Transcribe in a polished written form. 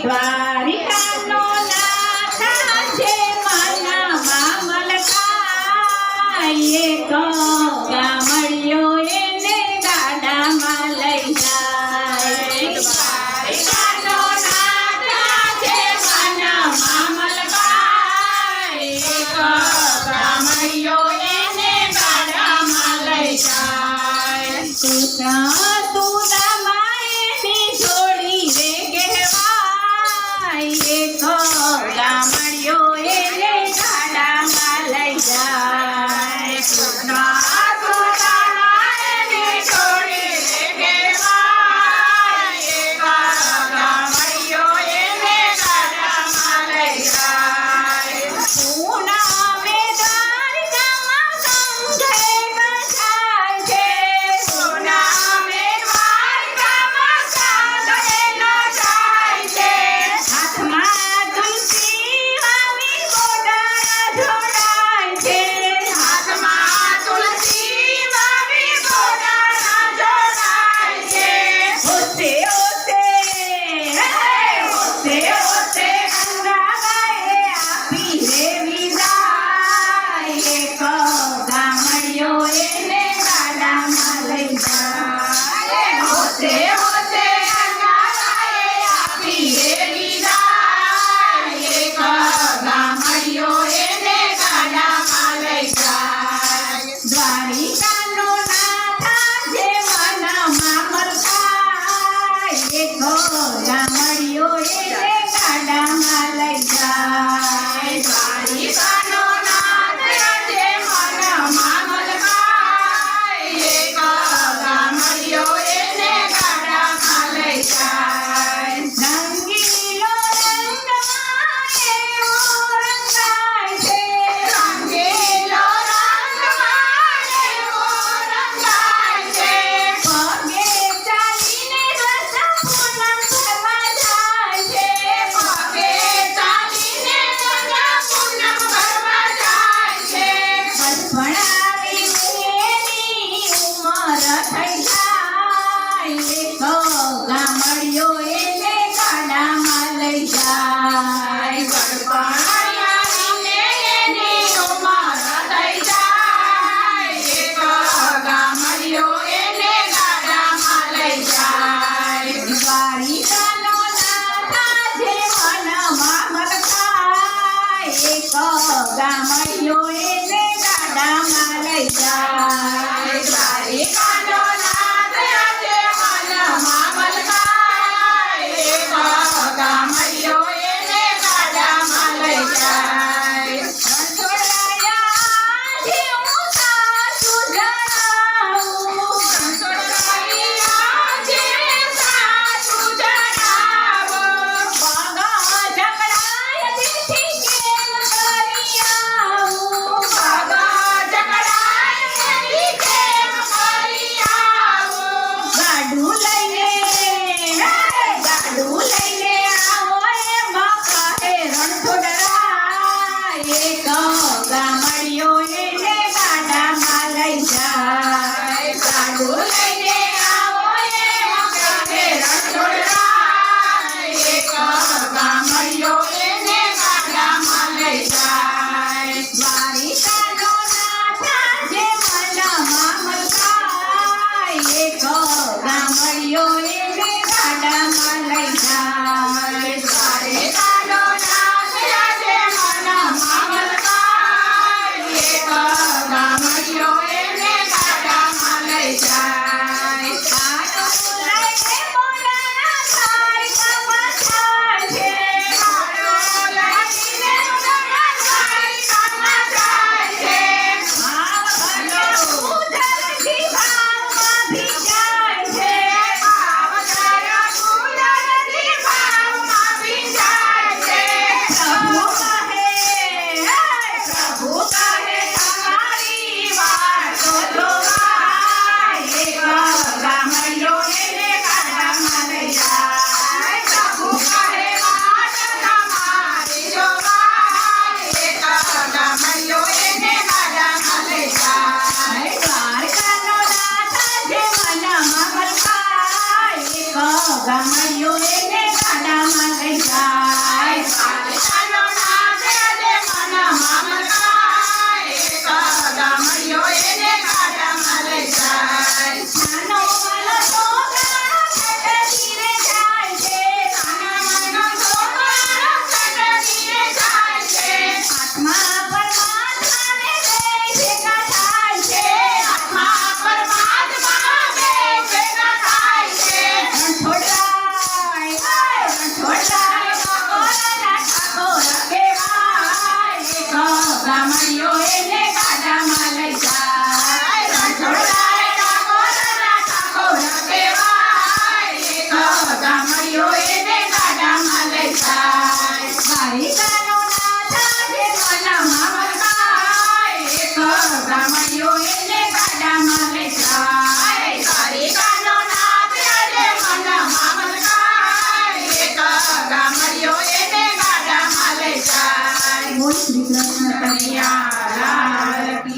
દ્વારિકાનો નાથ છે મનમાં મલકાય એક ગામડિયો એને ગાડામાં લઈ જાય દ્વારિકાનો નાથ છે મનમાં મલકાય એક ગામડિયો એને ગાડામાં લઈ જાય ગામડિયો એને ગાડામાં લઈ જાય સુદામાને છોડી રે કહેવાય ગામડિયો એને ગાડામાં લઈ જાય પૂનમે દ્વારકામાં સંઘે બસાય છે પૂનમે દ્વારકામાં સંઘે જાય છે હાથમાં તુલસી વાવી બોડાળા જોડાય છે હાથમાં તુલસી વાવી બોડાળા જોડાય છે હોતે હોતે હોતે હોતે ગંગાબાએ આપી રે વિદાય એક ગામડિયો એને ગાડામાં લઈ જાય હોતે હોતે ગંગાબાએ આપી રે વિદાય એક ગામડિયો એને ગાડામાં લઈ જાય દ્વારિકાનો નાથ છે મનમાં મલકાય એક ગામડિયો એને ગાડામાં લઈ જાય દ્વારિકાનો નાથ છે મનમાં મલકાય એક ગામડિયો એને ગાડામાં લઈ જાય રંગીલો રંગમાં એવો રંગાય છે રંગીલો રંગમાં એવો રંગાય છે પગે ચાલીને રસ પૂનમ ભરવા જાય છે પગે ચાલીને રસ પૂનમ ભરવા જાય છે બચપણાવી એની ઉંમર થઈ જાય એક ગામડિયો એને ગાડામાં લઈ જાય બચપણાવીને એની ઉંમર થઈ જાય એક ગામડિયો એને ગાડામાં લઈ જાય દ્વારિકાનો નાથ છે મનમાં મલકાય એક ગામડિયો એને ગાડામાં લઈ જાય દ્વારિકાનો નાથ છે મનમાં મલકાય એક ગામડિયો એને ગાડામાં લઈ જાય રણછોડરાયા જે હું સાસુ જણાવું રણછોડરાયા જે સાસુ જણાવો પગ જકડાય તેથી કેમ કરી આવું પગ જકડાય તેથી કેમ કરી આવું ગાડું લઈને આવો એમાં કહે રણછોડરાય એક ગામડિયો એને ગાડામાં લઈ જાય ગાડું લઈને આવો એમાં કહે રણછોડરાય એક ગામડિયો એને ગાડામાં લઈ જાય દ્વારિકાનો નાથ છે મનમાં મલકાય એક ગામડિયો એને ગાડામાં લઈ જાય દ્વારિકાનો નાથ છે મનમાં મલકાય એક ગામડિયો એને ગાડામાં લઈ જાય આટો લઈને બોડાળા દ્વારિકામાં જાય છે આટો લઈને બોડાળા દ્વારિકામાં જાય છે ભાવ ભર્યો ઉધરથી ભાવમાં ભીંજાય છે ભાવ ભર્યો ઉધરથી ભાવમાં ભીંજાય છે પ્રભુ કહે તમારી વાતો જોવાય એક ગામડિયો એને ગાડામાં લઈ જાય પ્રભુ કહે વાત તમારી જોવાય એક ગામડિયો એને ગાડામાં લઈ જાય દ્વારકાનો નાથ છે મનમાં મલકાય એક ગામડિયો એને ગાડામાં લઈ જાય શ્રી કૃષ્ણ કનૈયા લાલ